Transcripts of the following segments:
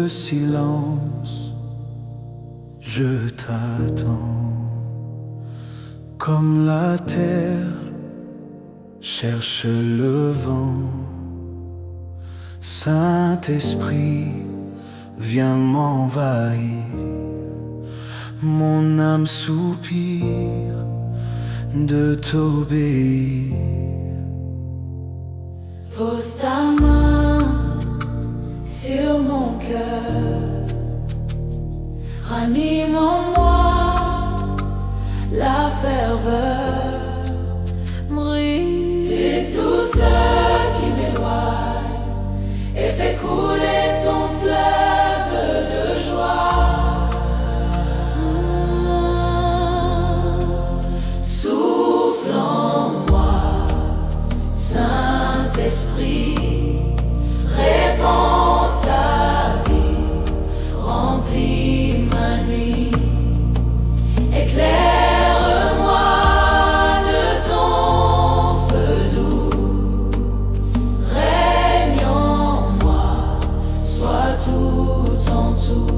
le silence, je t'attends. Comme la terre cherche le vent, Saint-Esprit, viens m'envahir. Mon âme soupire de t'obéir. Pose ta main sur mon cœur, ranime en moi la ferveur. Brise tout ce qui m'éloigne et fais couler ton fleuve de joie. Souffle en moi, Saint-Esprit, répands ta vie, remplis ma nuit, éclaire-moi de ton feu doux, règne en moi, sois tout en tout.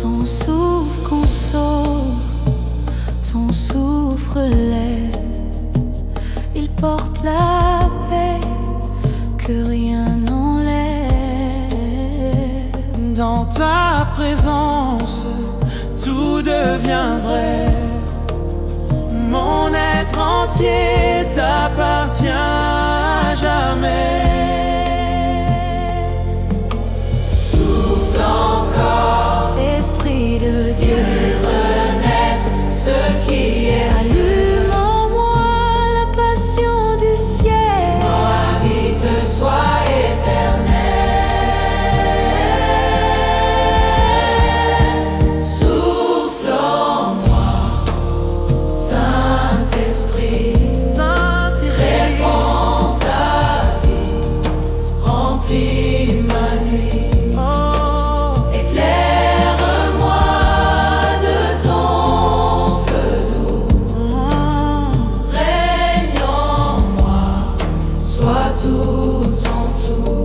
Ton souffle console, ton souffle-lait, il porte la paix que rien n'enlève. Dans ta présence, tout devient vrai. Mon être entier t'appartient à jamais. Souffle encore, Esprit de Dieu, renaître ce qui est. Allume en moi la passion du ciel. Ma vie te soit éternelle. Souffle en moi, Saint-Esprit, répands ta vie, remplis ma nuit. Éclaire-moi de ton feu doux, règne en moi, sois tout en tout.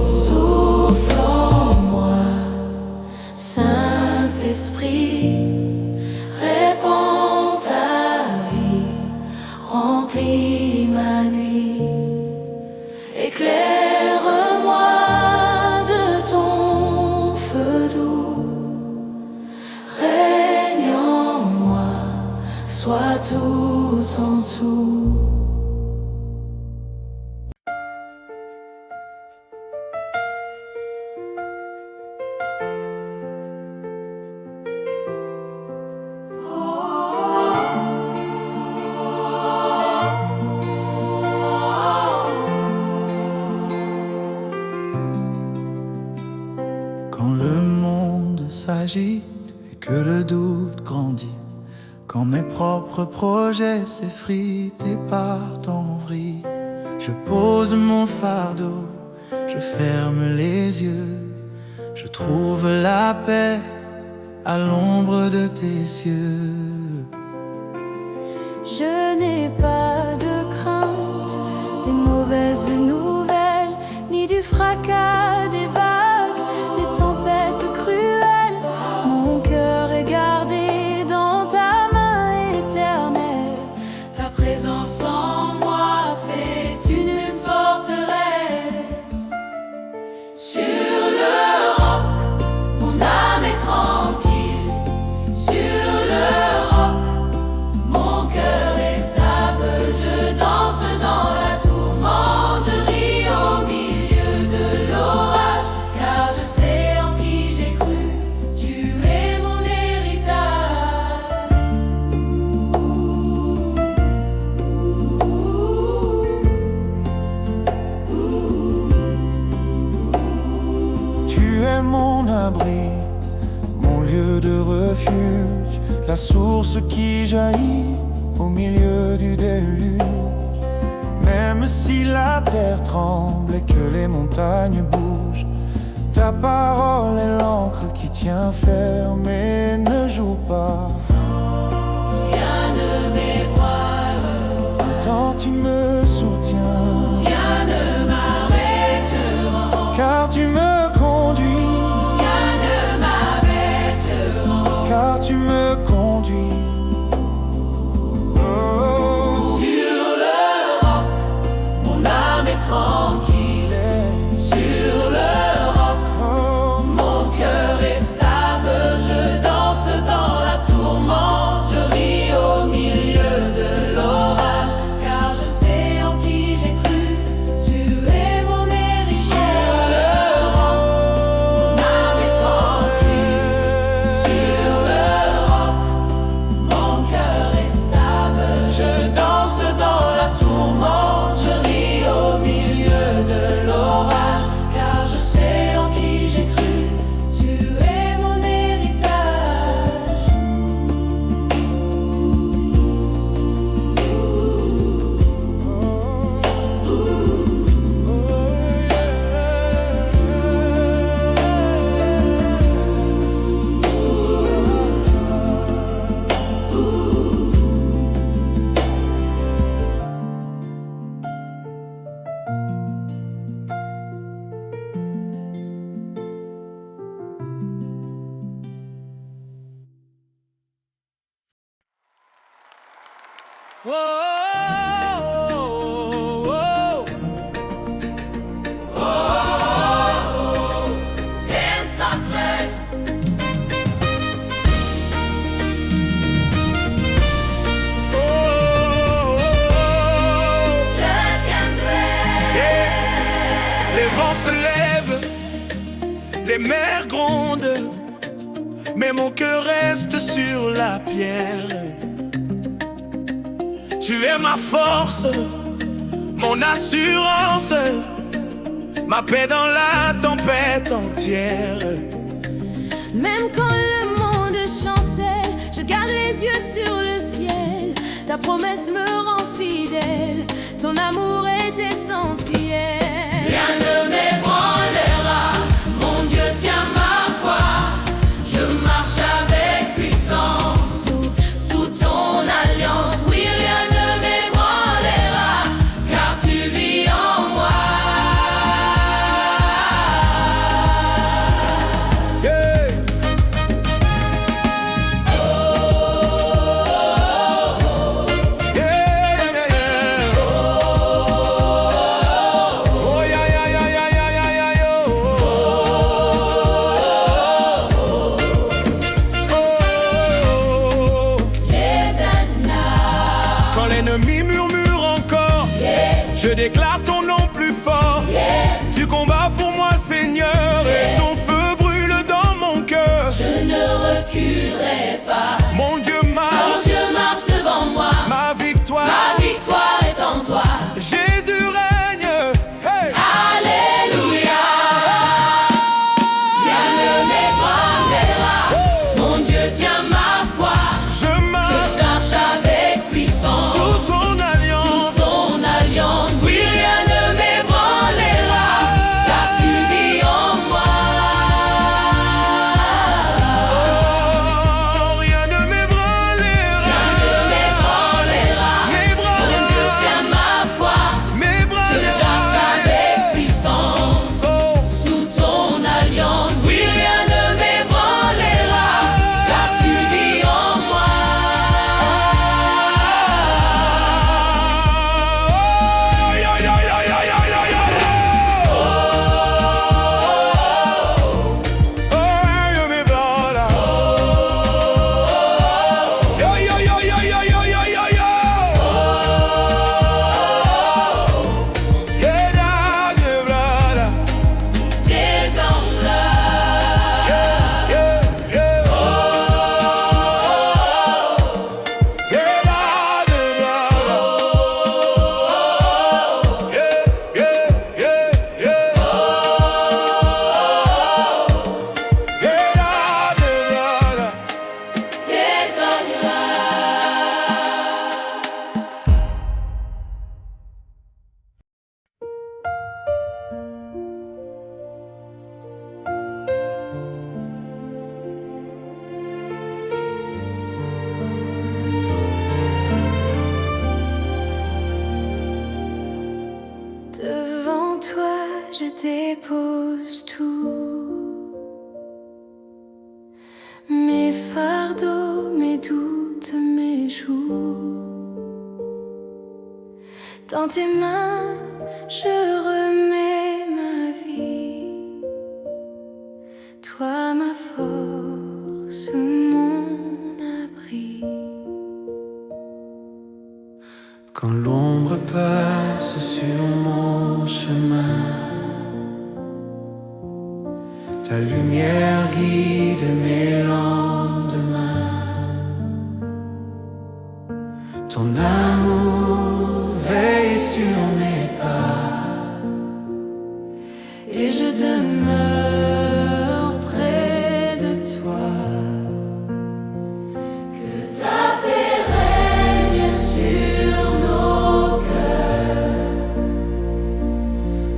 Souffle en moi, Saint-Esprit, répands ta vie, remplis ma nuit, éclaire-moi de ton feu doux, règne en moi, sois tout en tout. Quand le monde s'agite et que le doute grandit, quand mes propres projets s'effritent et partent en vrille, je pose mon fardeau, je ferme les yeux, je trouve la paix à l'ombre de tes cieux. Je n'ai pas de crainte des mauvaises nouvelles, ni du fracas des vagues, des tempêtes cruelles. Mon cœur est gardé dans ta main éternelle. Ta présence en moi fait une forteresse. Sur le roc, mon âme est tranquille. Sur le roc, mon cœur est stable. qui jaillit au milieu du déluge. Même si la terre tremble et que les montagnes bougent, ta parole est l'encre qui tient ferme et ne joue pas. Rien ne m'ébranle, Tant tu me soutiens, rien ne m'arrêtera, car tu me conduis, rien ne m'arrêtera. car tu me conduis. Oh, Sur le roc, mon âme est tranquille. Sur le roc, oh, mon cœur est stable. Je danse dans la tourmente, je ris au milieu de l'orage, car je sais en qui j'ai cru. Tu es mon héritage. Sur le roc, mon âme est tranquille. Sur le roc, mon cœur est stable. Je danse dans la tourmente, je ris au milieu de l'orage, car je sais en qui j'ai cru. Tu es mon héritage. Oh, oh, oh, oh. Dance softly. Je tiendrai. les vents se lèvent, les mers grondent, mais mon cœur reste sur la pierre. Tu es ma force, mon assurance, ma paix dans la tempête entière. Même quand le monde chancelle, je garde les yeux sur le ciel. Ta promesse me rend fidèle, ton amour est essentiel. Rien ne m'ébranlera, mon Dieu tient ma foi. Je marche avec puissance sous ton alliance. Oui, rien ne m'ébranlera, car tu vis en moi. Yeah. Yeah, yeah, yeah. Oh, yeah, yeah, yeah, yeah, yeah, yeah, yeah, yo. Oh. Jésus, Quand l'ennemi murmure encore, je déclare ton nom plus fort. Tu combats pour moi, Seigneur, et ton feu brûle dans mon cœur. je ne reculerai pas. Mon Dieu Mon marche, Dieu marche devant moi. ma victoire. Ma victoire est en toi. Jésus règne. Hey. Alléluia. Rien ne m'ébranlera, mon Dieu tient ma foi. Je Je marche marche avec puissance sous ton alliance. sous ton alliance. Oui, rien ne m'ébranlera, car tu vis en moi. Oh, rien ne m'ébranlera. dépose tout, mes fardeaux, mes doutes, mes joues. Dans tes mains, je remets ma vie, toi ma force, mon abri. Quand l'ombre passe sur mon chemin, ta lumière guide mes lendemains. Ton amour veille sur mes pas, et je demeure près de toi. Que ta paix règne sur nos cœurs,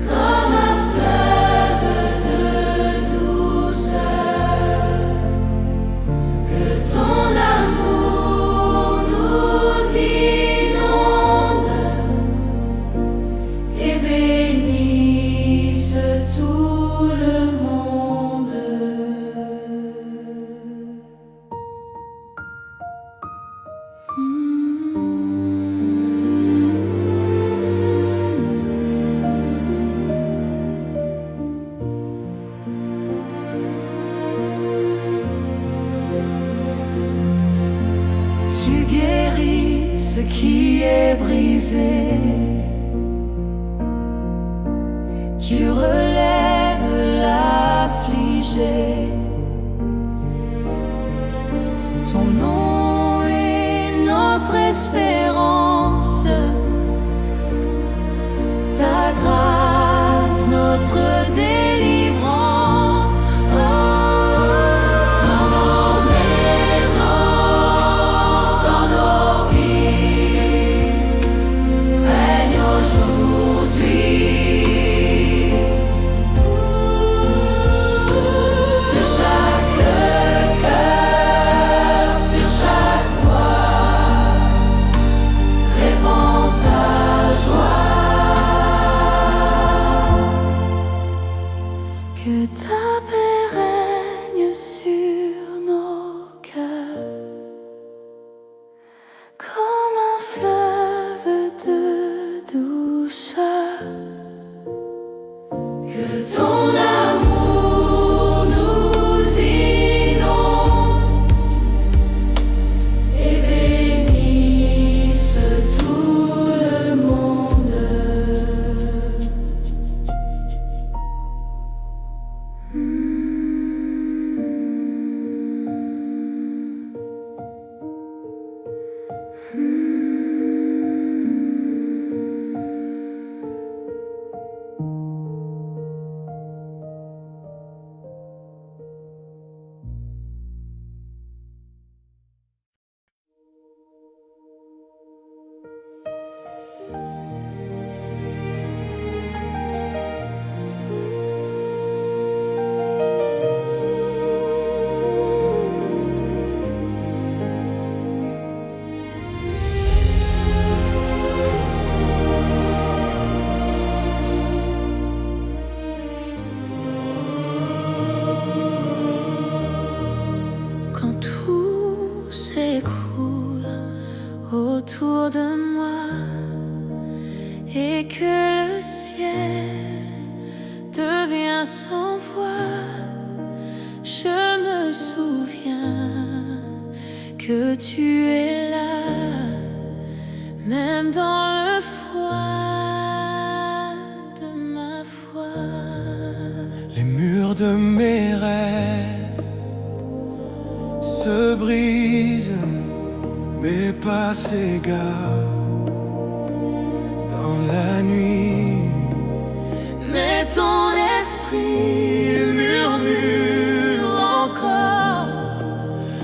comme un fleuve de douceur. Que ton amour nous inonde et bénisse tout le monde. tu guéris ce qui est brisé, Tu relèves l'affligé. Ton nom est notre espérance, ta grâce notre délivrance. Dans nos maisons, dans nos vies, règne aujourd'hui. Sur chaque cœur, sur chaque voix, répand ta joie. Que ta paix règne sur nos cœurs, comme un fleuve de douceur. Que ton amour nous inonde et bénisse tout le monde. Quand tout s'écroule autour de moi et que le ciel devient sans voix, je me souviens que tu es là, même dans le froid de ma foi. les murs de mes rêves se brisent, mais pas s'égarent dans la nuit. Mais ton esprit murmure encore,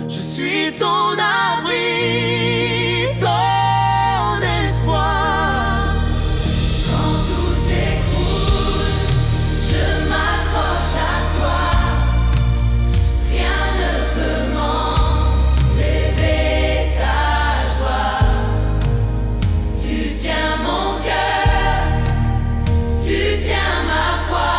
Je suis ton abri, ton espoir. quand tout s'écroule, je m'accroche à toi. Rien ne peut m'enlever ta joie. Tu tiens mon cœur, tu tiens ma foi.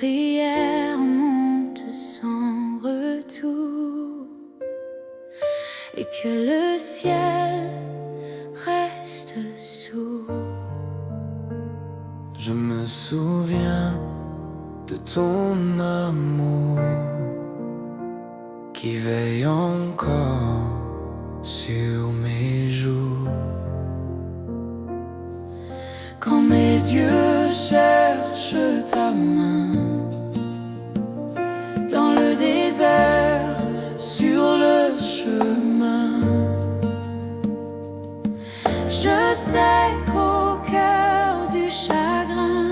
prières montent sans retour et que le ciel reste sourd. Je me souviens de ton amour qui veille encore sur mes joues. Quand mes yeux cherchent ta main dans le désert, sur le chemin, je sais qu'au cœur du chagrin,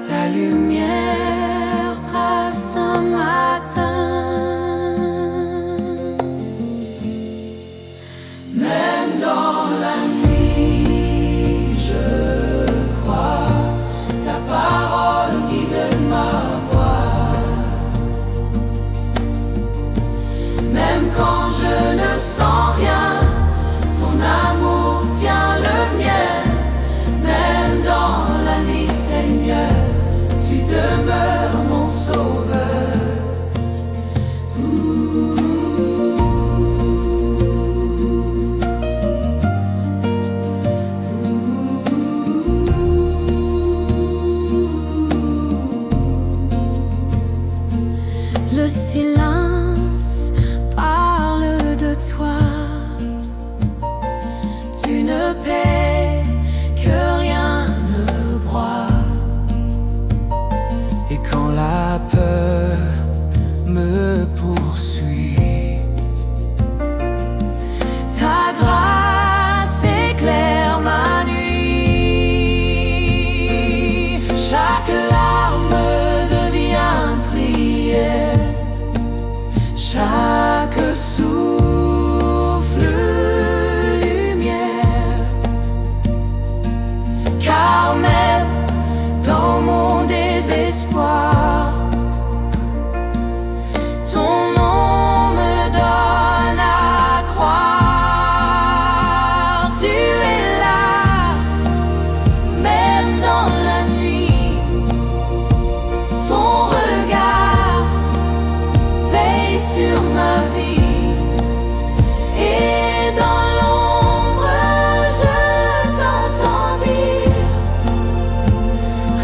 ta lumière trace un matin. Même dans la nuit, je crois, ta parole guide ma voix. Même quand je ne sens rien, ton amour tient le mien. Même dans la nuit, Seigneur, tu demeures mon sauveur. Le silence parle de toi, d'une paix que rien ne broie. Et quand la peur me poursuit, Ta grâce éclaire ma nuit. Chaque larme devient prière, chaque souffle lumière. Car même dans mon désespoir, ton nom me donne à croire. Tu es là, même dans la nuit. Ton regard veille sur ma vie. Et dans l'ombre, je t'entends dire: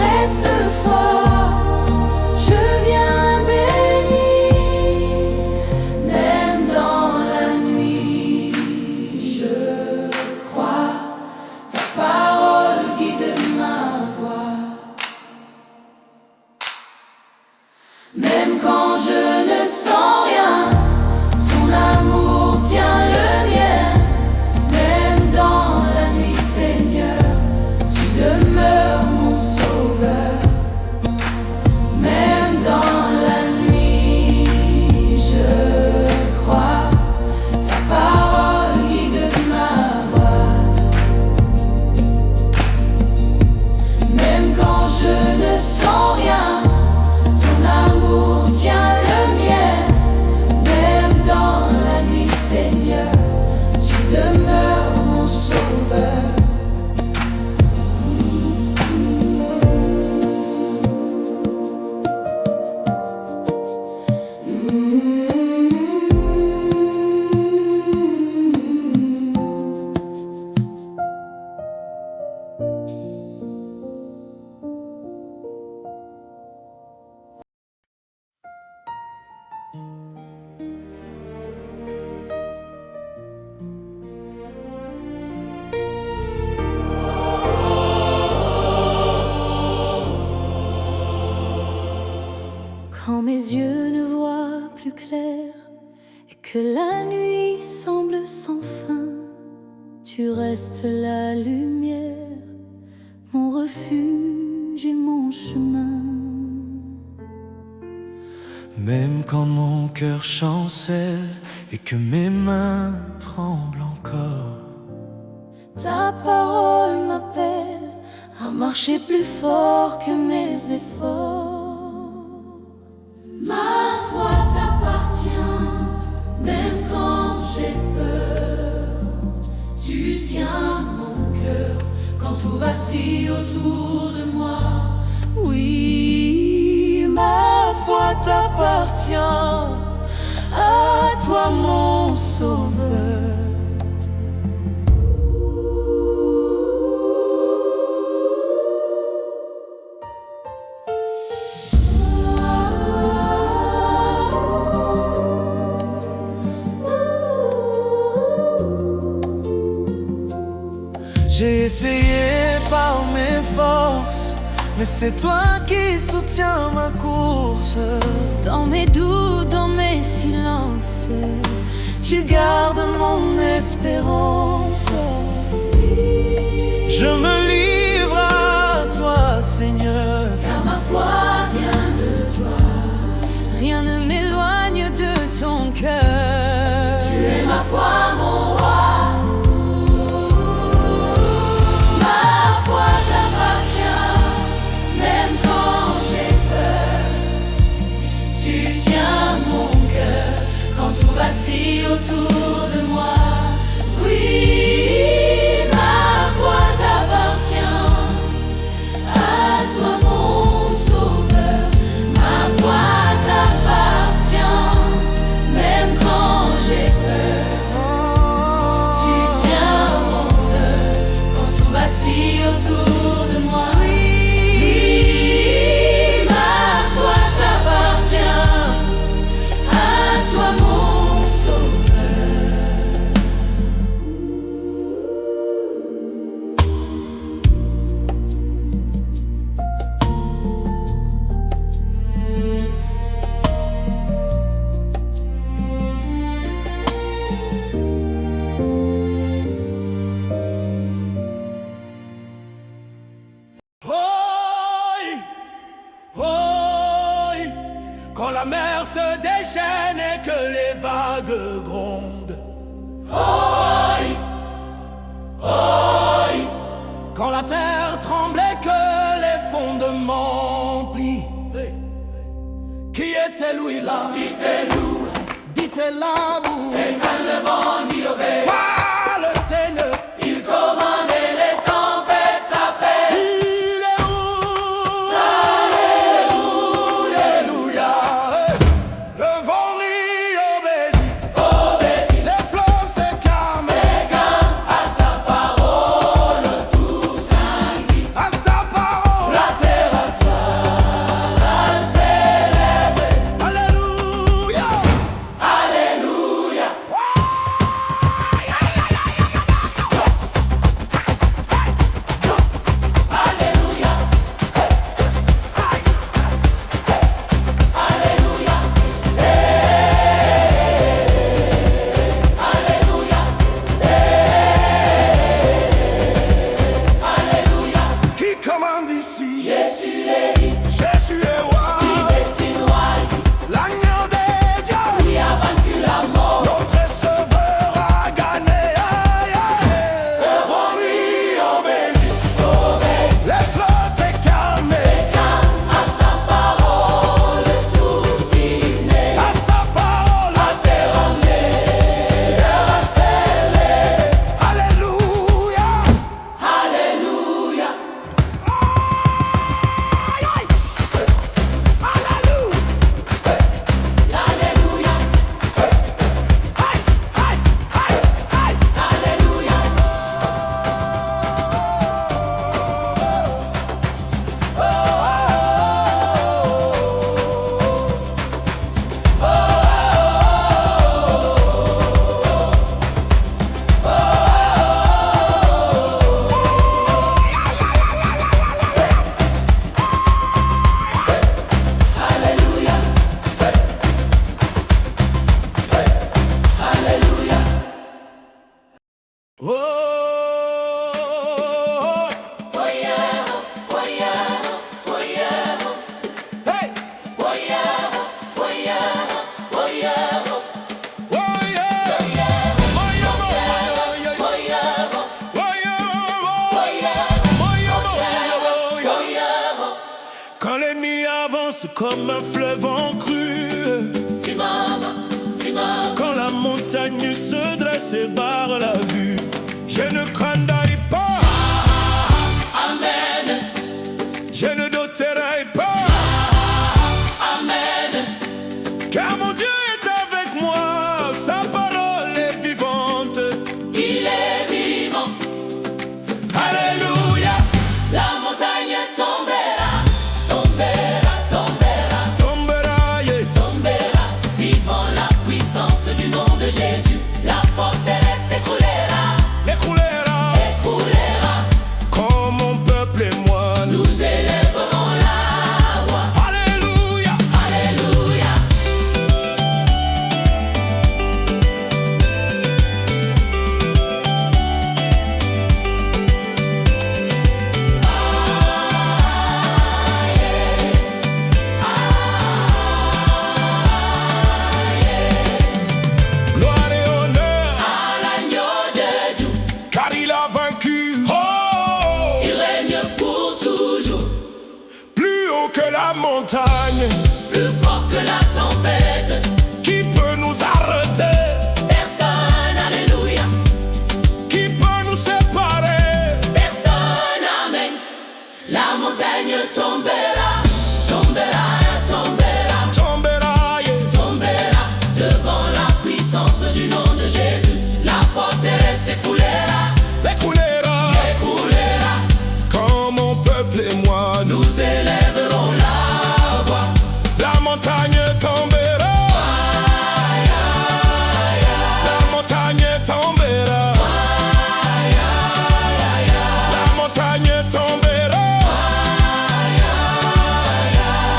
reste fort, je viens bénir. Même dans la nuit, je crois, ta parole guide ma voix. Même quand je ne sens rien, ton amour tient le mien. Même dans la nuit, Seigneur, tu demeures mon sauveur. Même dans la nuit, je crois, ta parole guide ma voix. Même quand je ne sens rien, ton amour tient le mien. Même dans la nuit, Seigneur, tu demeures mon sauveur. Quand mes yeux ne voient plus clair et que la nuit semble sans fin, tu restes la lumière, mon refuge et mon chemin. Même quand mon cœur chancelle et que mes mains tremblent encore, Ta parole m'appelle à marcher plus fort que mes efforts. Ma foi t'appartient, même quand j'ai peur. Tu tiens mon cœur quand tout vacille autour de moi. t'appartient, à toi mon sauveur. J'ai essayé par mes forces, mais c'est toi qui soutiens ma course. Dans mes doutes, dans mes silences, Tu gardes mon espérance. Je me livre à toi, Seigneur, Car ma foi vient de toi. rien ne m'éloigne de ton cœur. Tu es ma foi, mon roi. Ma foi t'appartient, même quand j'ai peur. Tu tiens mon cœur quand tout vacille autour de moi. Oui, ma foi t'appartient, à toi mon sauveur. Ma foi t'appartient, même quand j'ai peur. Tu tiens mon cœur quand tout vacille autour de moi. Oui, ma foi t'appartient, à toi mon sauveur. Oi, oi, quand la mer se déchaîne et que les vagues grondent. Oi, oi, quand la terre tremble et que les fondements plient. Qui était lui là? Dites-le-nous. Dites-le vous. Et quand le vent n'y obéit. Par le Seigneur. Il commandait les tempêtes, sa paix. Il est où? Alléluia. Le vent rit obéit. Les flots se calment. À sa parole, tout s'inquiète. À sa parole. La terre à toi la célèbre. Alléluia. Alléluia. Qui commande ici? Jésus est dit, Jésus est roi. est-il roi? L'agneau des dieux. Qui a vaincu la mort. Notre sauveur a gagné. Le vent lui obéit. Les flots se calment. À sa parole, tout s'unit. À sa parole. La terre entière a célébré. Alléluia. Alléluia. Alléluia. Alléluia. Alléluia. Alléluia. Oh, Voyons, voyons, voyons. hey, Voyons, voyons, voyons. oh yeah, quand l'ennemi avance comme un fleuve en crue, Si maman, si maman. quand la montagne se dresse et barre la vue, je ne craindrai pas, Amen, je ne douterai pas, amen. la montagne, plus fort que la tempête. qui peut nous arrêter? Personne, alléluia. Qui peut nous séparer? Personne, amen. La montagne tombera, tombera, tombera, Tombera, yeah. tombera devant la puissance du nom de Jésus. La forteresse s'écoulera, Écoulera, écoulera. comme mon peuple et moi, Nous élèverons la voix. la montagne tombera. La montagne tombera. La montagne tombera.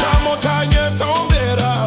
La montagne tombera.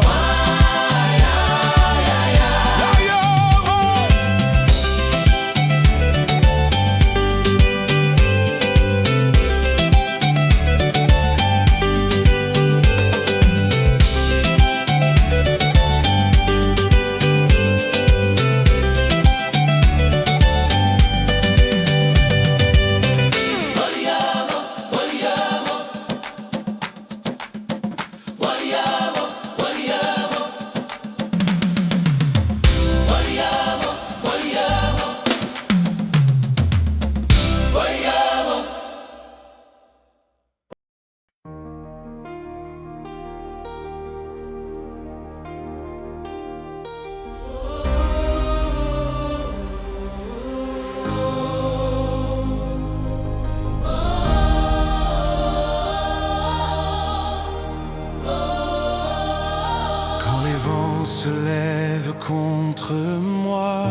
Quand les vents se lèvent contre moi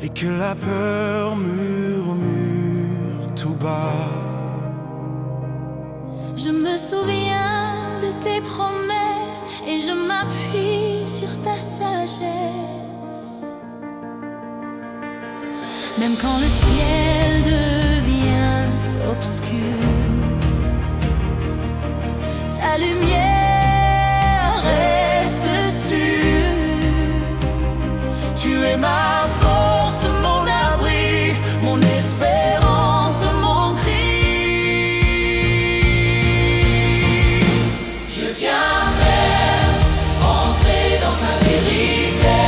et que la peur murmure tout bas, Je me souviens de tes promesses et je m'appuie sur ta sagesse. Même quand le ciel devient obscur, ta lumière reste sûre. tu es ma force, mon abri, mon espérance, mon cri. Je tiens ferme, ancré dans ta vérité.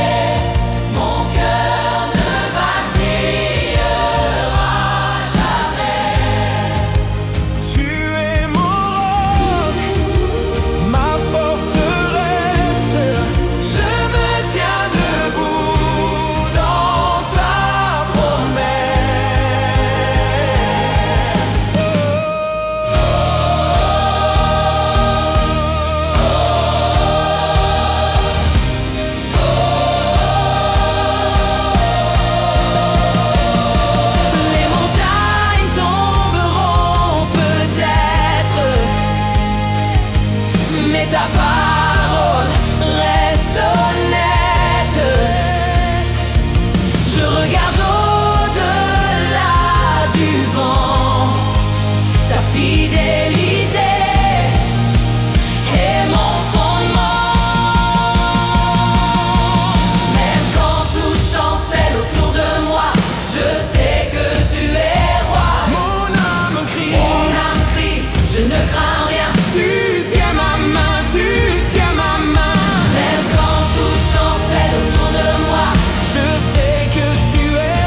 Mon cœur ne vacillera jamais. Tu es mon roc, ma forteresse. Je me tiens debout dans ta promesse. Les montagnes tomberont peut-être, mais ta parole reste honnête. Je regarde au-delà du vent, ta fidélité est mon fondement. Même quand tout chancelle autour de moi, je sais que tu es roi. Mon âme crie, Mon âme crie, je ne crains rien. tu tiens ma main, tu tiens ma main. Même quand tout chancelle autour de moi, Je sais que tu es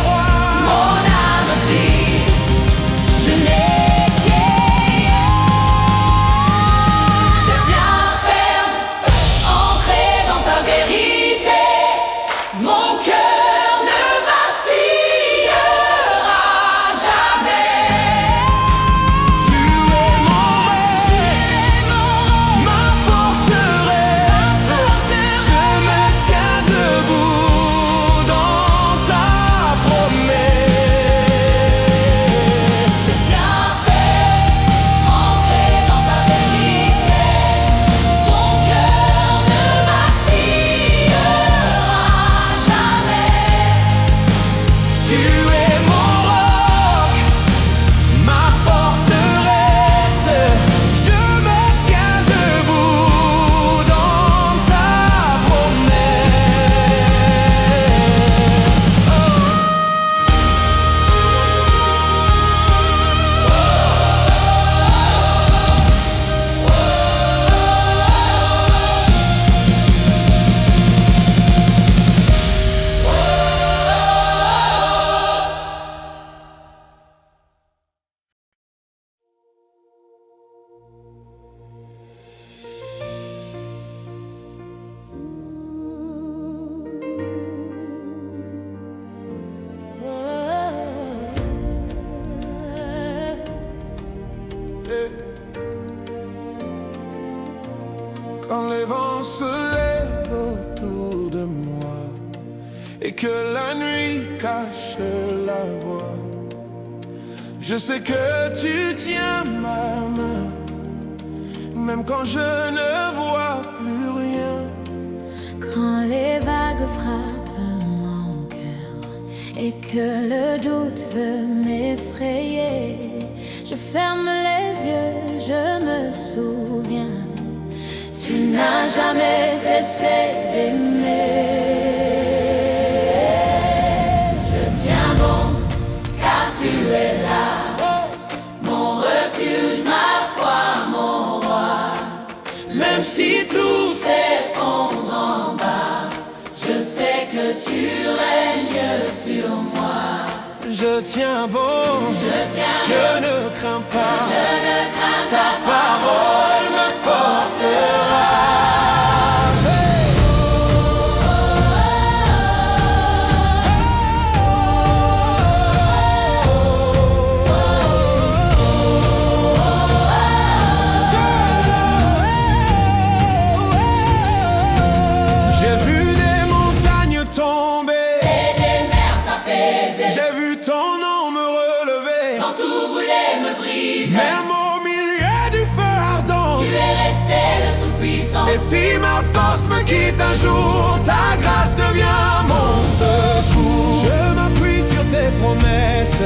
se lève autour de moi et que la nuit cache la voix, je sais que tu tiens ma main, même quand je ne vois plus rien. Quand les vagues frappent mon cœur et que le doute veut m'effrayer, je ferme les yeux, je me souviens, tu n'as jamais cessé d'aimer. Je tiens bon car tu es là, mon refuge, ma foi, mon roi. Même si tout S'effondre en bas, je sais que tu règnes sur moi. je tiens bon, je ne crains pas, ta parole me portera. J'ai vu des montagnes tomber Et des mers s'apaiser, j'ai vu ton nom me relever, quand tout voulait me briser, même au milieu du feu ardent. tu es resté le tout-puissant. Et si ma force me quitte un jour, ta grâce devient mon secours. Je m'appuie sur tes promesses,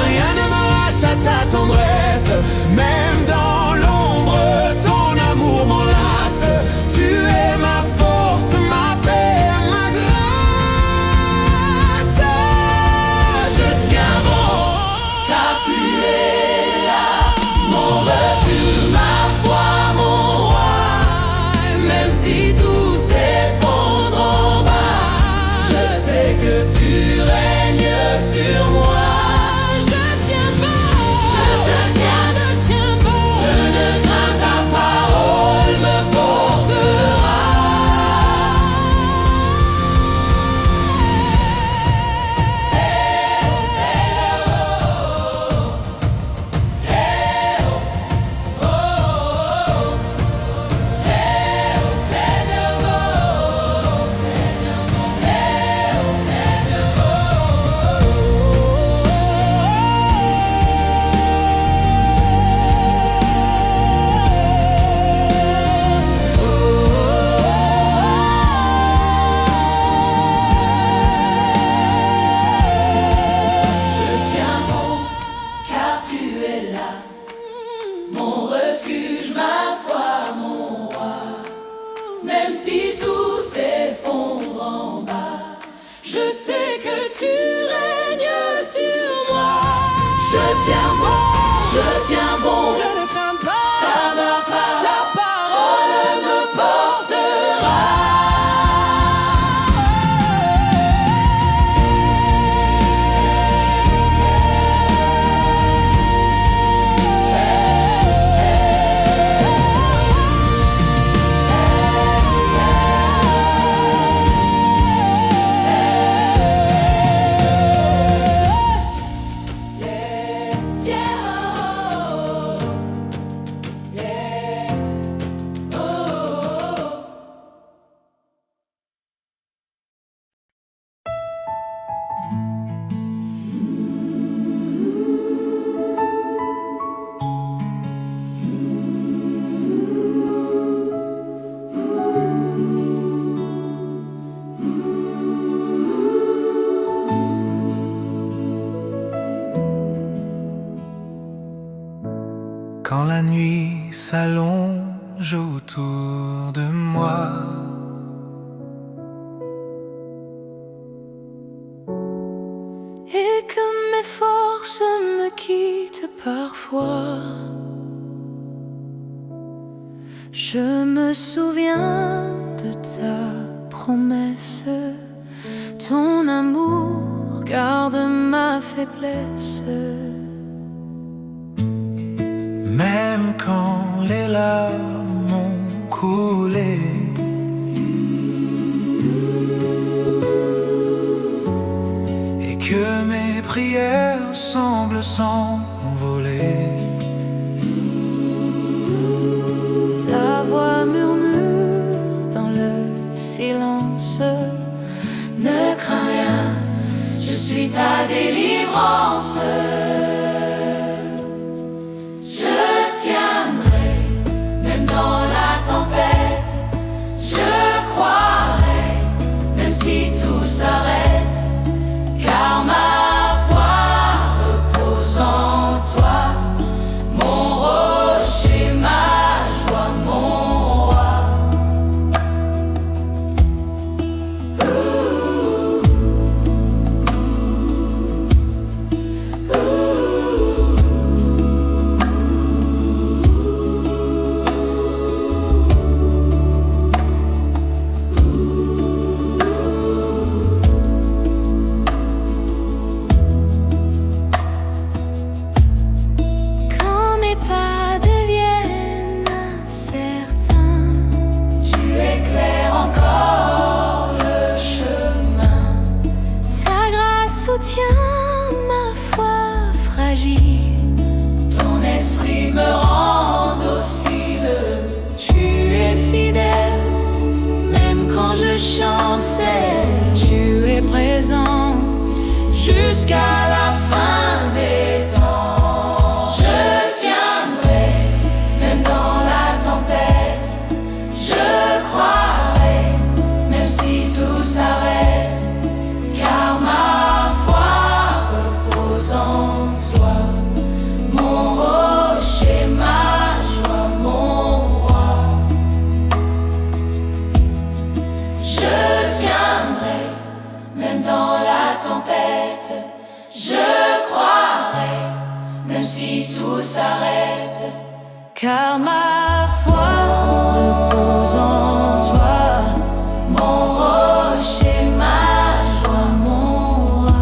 rien ne m'arrache à ta tendresse. Même dans l'ombre, ton amour m'enlace. Tu es ma force, ma paix, ma grâce. Je tiens bon, Car tu es là, mon refuge, ma foi, mon roi. Même si tout s'effondre en bas, je sais que tu règnes sur moi. Je tiens bon, je tiens bon, je ne crains, ta parole me portera. Je tiens bon, car tu es là, mon refuge, ma foi, mon roi. Même si tout s'effondre en bas, je sais que tu règnes sur moi. Je tiens bon, je ne crains pas, ta parole me portera. Quand la nuit s'allonge autour de moi, Et que mes forces me quittent parfois, je me souviens de ta promesse. Ton amour garde ma faiblesse. même quand les larmes ont coulé. Et que mes prières semblent s'envoler. Ta voix murmure suis ta délivrance. Je tiendrai, même dans la tempête. Je croirai, même si tout s'arrête. Car ma foi repose en toi, mon rocher, ma joie, mon roi. Quand mes pas deviennent incertains, Tu éclaires encore le chemin. ta grâce soutient ma foi fragile. Ton esprit me rend docile. Tu es fidèle, même quand je chancelle. Tu es présent jusqu'à la fin des temps. Je tiendrai, même dans la tempête. Je croirai, même si tout s'arrête. Car ma foi repose en toi, mon rocher, ma joie, mon roi. Je tiendrai, même dans la tempête. Je croirai, même si tout s'arrête. Car ma foi repose en toi, mon rocher, ma joie, mon roi.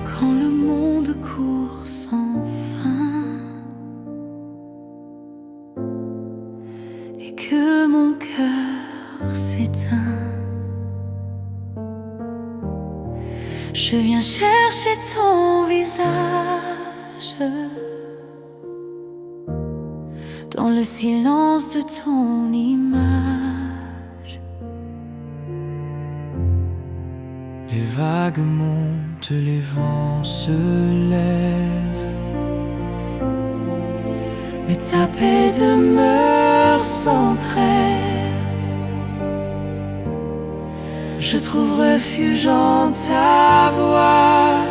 Quand le monde court sans fin et que mon cœur s'éteint, je viens chercher ton visage dans le silence de ton image. Les vagues montent, les vents se lèvent, Mais ta paix demeure sans trêve. Je trouve refuge en ta voix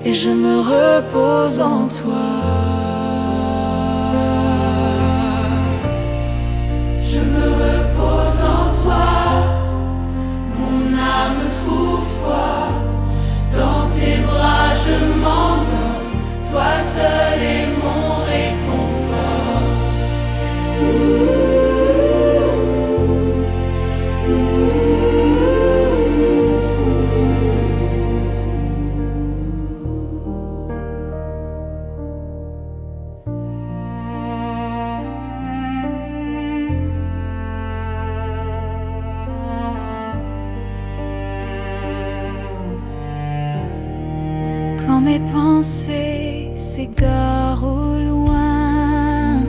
et je me repose en toi. Je me repose en toi, mon âme trouve foi. Dans tes bras je m'endors, toi seul est mon réconfort. Quand mes pensées s'égarent au loin,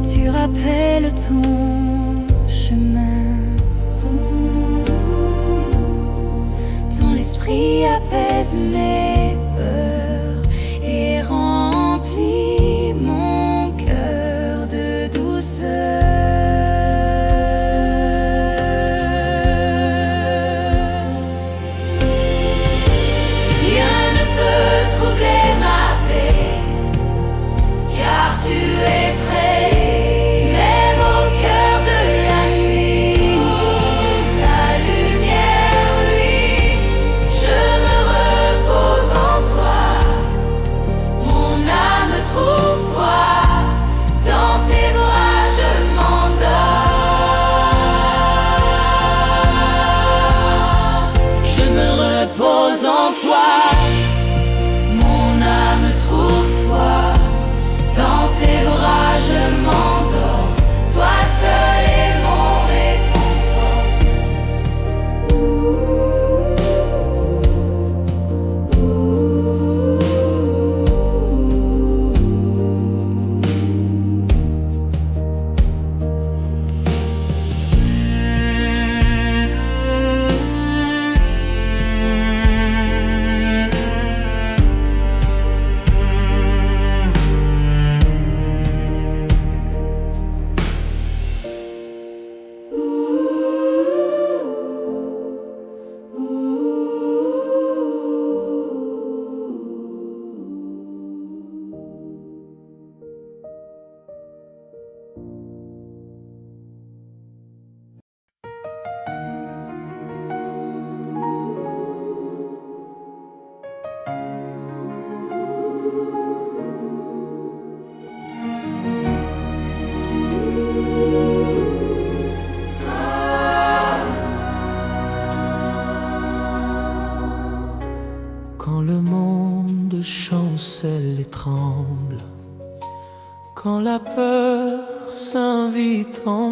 tu rappelles ton chemin. Ton esprit apaise mes peurs et remplit mon cœur de douceur. Tu es prêt, même au cœur de la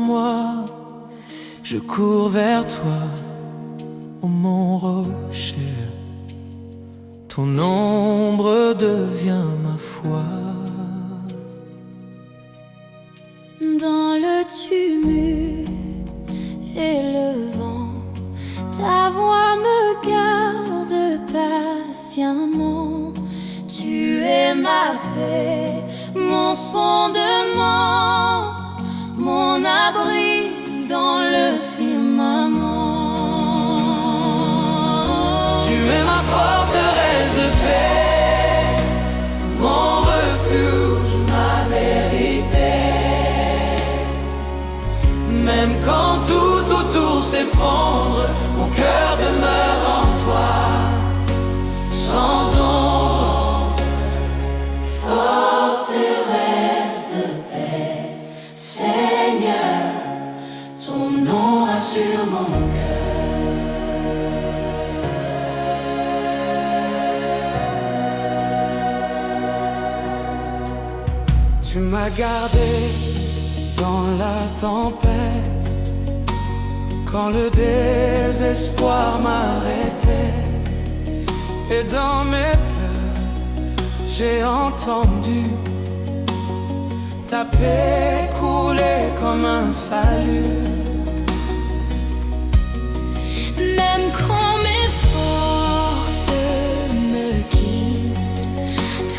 moi, je cours vers toi, ô mon rocher. Ton ombre devient ma foi. Dans le tumulte et le vent, ta voix me garde patiemment. Tu es ma paix, mon fondement, mon abri dans le firmament. Tu es ma forteresse de paix, mon refuge, ma vérité. Même quand tout autour s'effondre, mon cœur demeure en toi, sans ombre. Forteresse de paix, Seigneur, ton nom rassure mon cœur. Tu m'as gardé dans la tempête, quand le désespoir m'arrêtait. Et dans mes pleurs, j'ai entendu ta paix couler comme un salut. Même quand mes forces me quittent,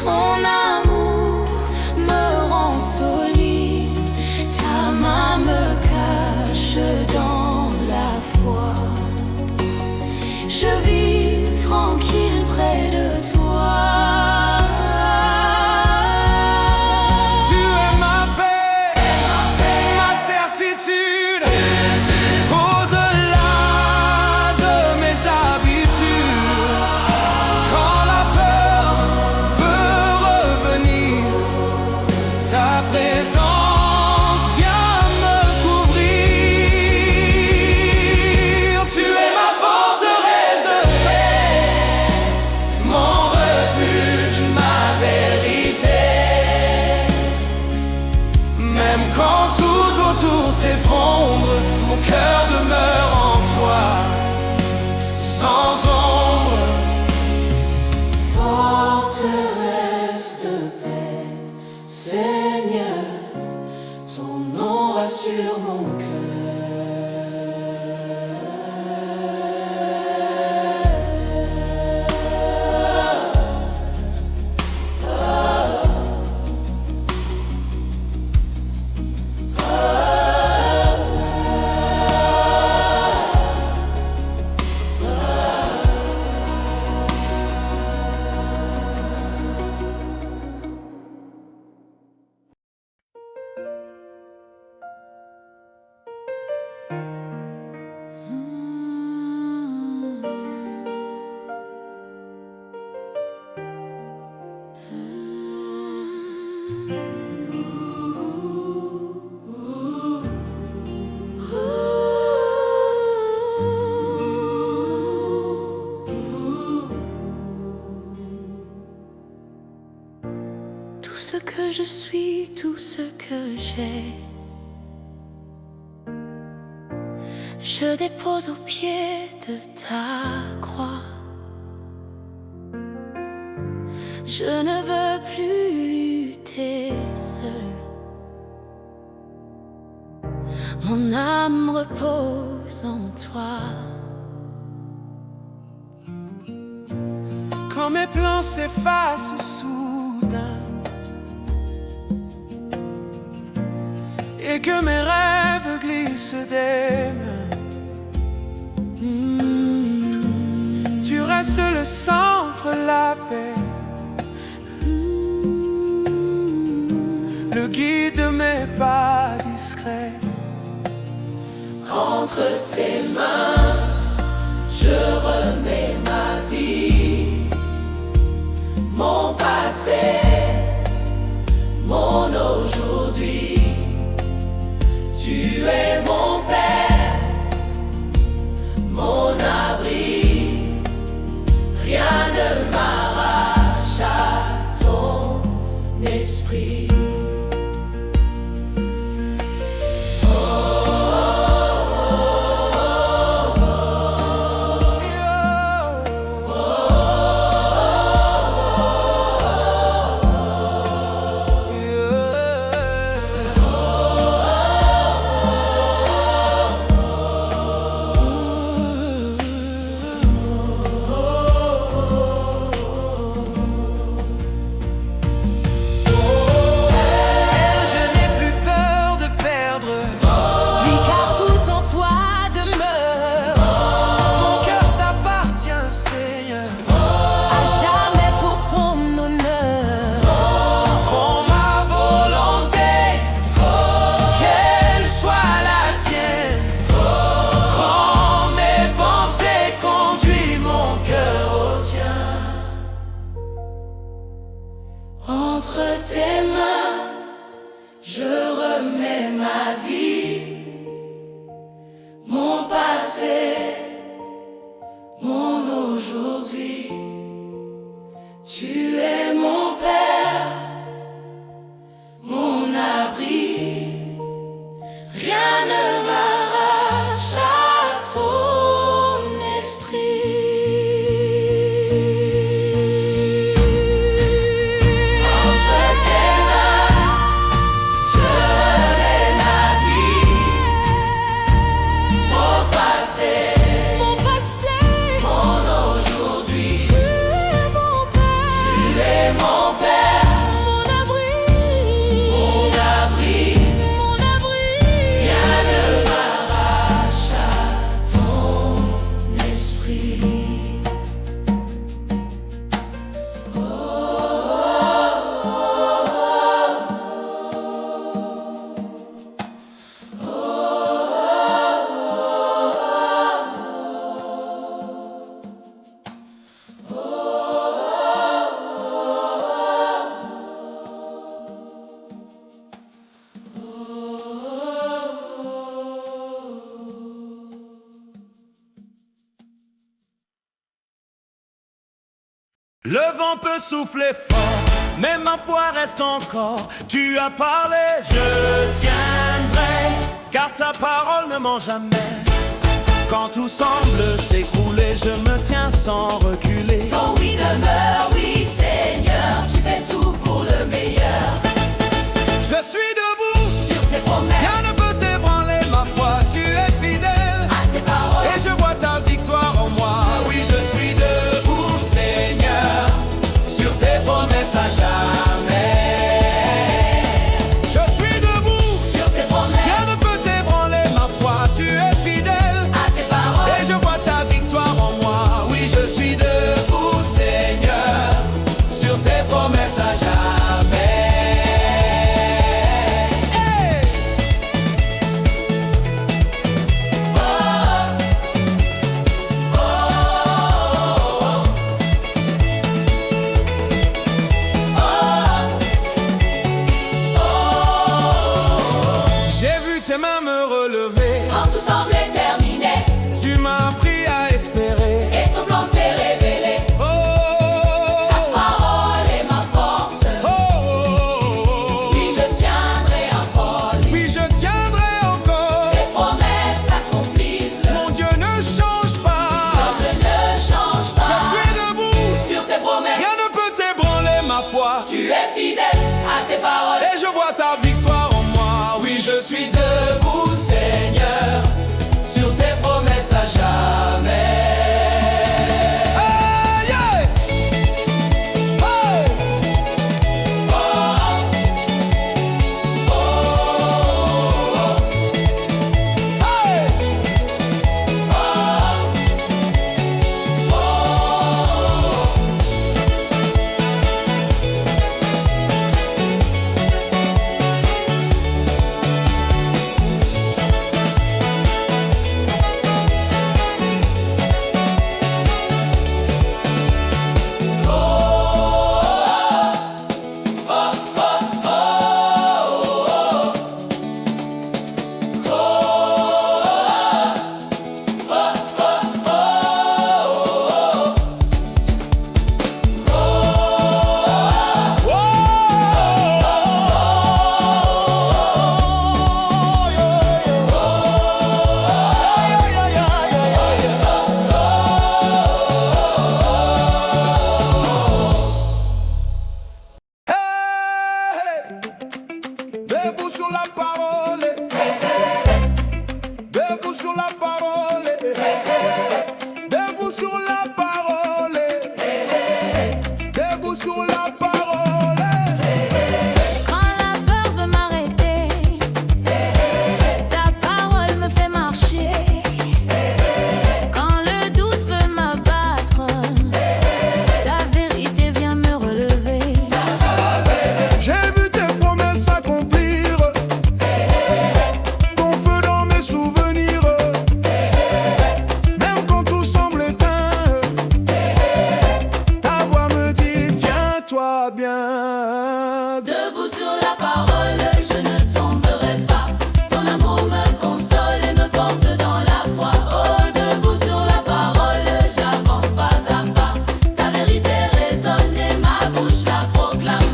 ton amour me rend solide. Ta main me cache dans la foi. Je vis tranquille près de toi. Tu es ma paix, ma certitude, au-delà de mes habitudes. Quand la peur veut revenir, ta présence vient me couvrir. Tu es ma forteresse de paix, mon refuge, ma vérité. Même quand tout autour s'effondre, mon cœur demeure en toi, sans ombre. Forteresse de paix, Seigneur, ton nom rassure mon cœur. Tout ce que je suis, tout ce que j'ai, je dépose au pied de ta croix. Je ne veux plus lutter seul. Mon âme repose en toi. Quand mes plans s'effacent soudain et que mes rêves glissent des mains, tu restes le centre, la paix, le guide de mes pas discrets. Entre tes mains, je remets ma vie, mon passé, mon aujourd'hui. Tu es mon Père, mon abri. Rien ne m'arrache à ton esprit. Oh. Le vent peut souffler fort, mais ma foi reste encore. Tu as parlé, je tiendrai, car ta parole ne ment jamais. Quand tout semble s'écrouler, je me tiens sans reculer. Ton oui demeure, oui Seigneur, tu fais tout pour le meilleur. Je suis debout Sur tes promesses, rien ne peut t'ébranler ma foi, tu es fidèle à tes paroles, et je vois ta victoire en moi. Oui, je suis debout, Seigneur, sur tes promesses à jamais. Je suis debout, sur tes promesses, rien ne peut t'ébranler ma foi, tu es fidèle à tes paroles, et je vois ta victoire en moi. Oui, je suis debout, Seigneur, sur tes promesses à jamais. Tes mains me relever, quand tout semblait terminé, tu m'as appris à espérer. et ton plan s'est révélé. Oh, Ta parole est ma force. oh, oh, oh. Oui, je tiendrai encore. Oui, je tiendrai encore. Tes promesses s'accomplissent. Mon Dieu ne change pas. Non, je ne change pas. Je suis debout, Sur tes promesses, rien ne peut t'ébranler ma foi. tu es fidèle à tes paroles. Et je vois ta victoire en moi. Oui, je suis debout, Seigneur, sur tes promesses à jamais. Hey, yeah. Hey. Oh, oh, oh. Hey. Oh, oh. Debout sur la parole, debout sur la parole, debout sur la parole, debout sur la parole. Quand la peur veut m'arrêter, ta parole me fait marcher. Quand le doute veut m'abattre, ta vérité vient me relever. J'ai vu tes promesses s'accomplir, ton feu dans mes souvenirs. Même quand tout semble éteint, ta voix me dit tiens-toi bien. Debout sur la parole, je ne tomberai pas. Ton amour me console et me porte dans la foi. Oh, debout sur la parole, j'avance pas à pas. Ta vérité résonne et ma bouche la proclame.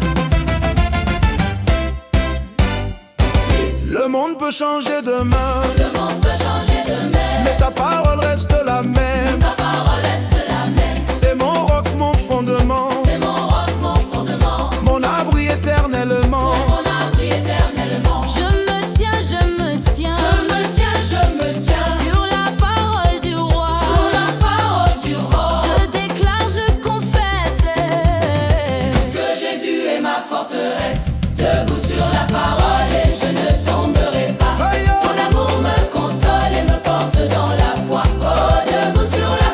Le monde peut changer demain, Le monde peut changer de même, mais ta parole reste la même. ta parole reste la même. C'est mon roc, mon fondement, C'est mon roc, mon fondement, mon abri éternellement. mon abri éternellement. Je me tiens, je me tiens Je me tiens, je me tiens sur la parole du roi. sur la parole du roi. Je déclare, je confesse Que Jésus est ma forteresse. Debout sur la parole et je ne tomberai pas. Aïe, oh. Ton amour me console et me porte dans la foi. Oh, debout sur la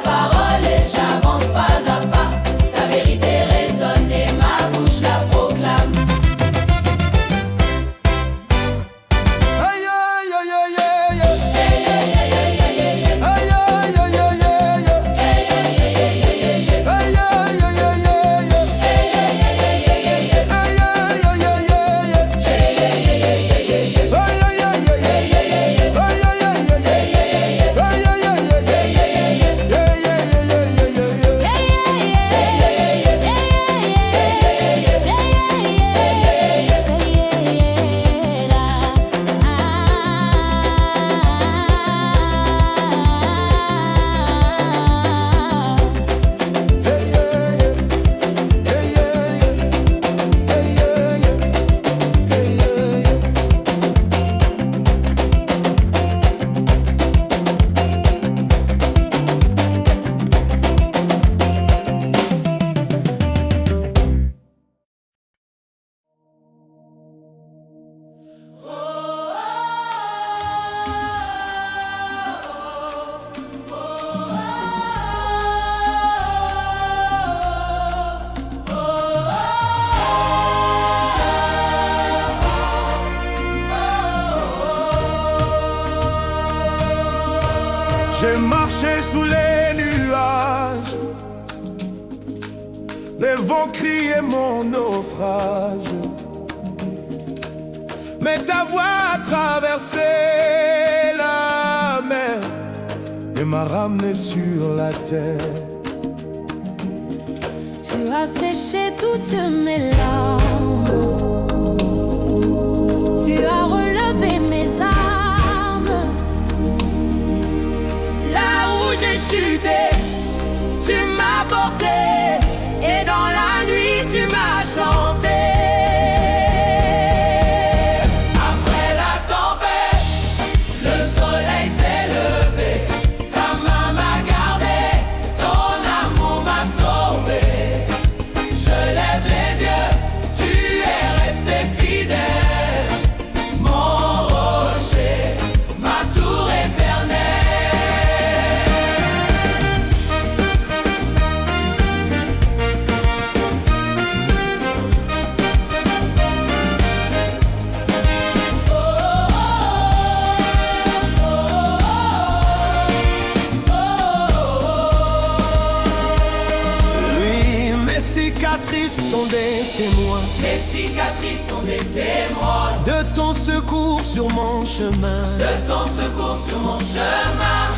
J'ai marché sous les nuages, les vents criaient mon naufrage, mais ta voix a traversé la mer et m'a ramené sur la terre. Tu as séché toutes mes larmes, tu as relevé mes armes. Là où j'ai chuté, tu m'as porté, et dans la nuit tu m'as chanté. Après la tempête, le soleil s'est levé, ta main m'a gardé, ton amour m'a sauvé. Je lève les yeux, tu es resté fidèle, mon rocher, ma tour éternelle. Mes cicatrices sont des témoins. Mes cicatrices sont des témoins De ton secours sur mon chemin. de ton secours sur mon chemin.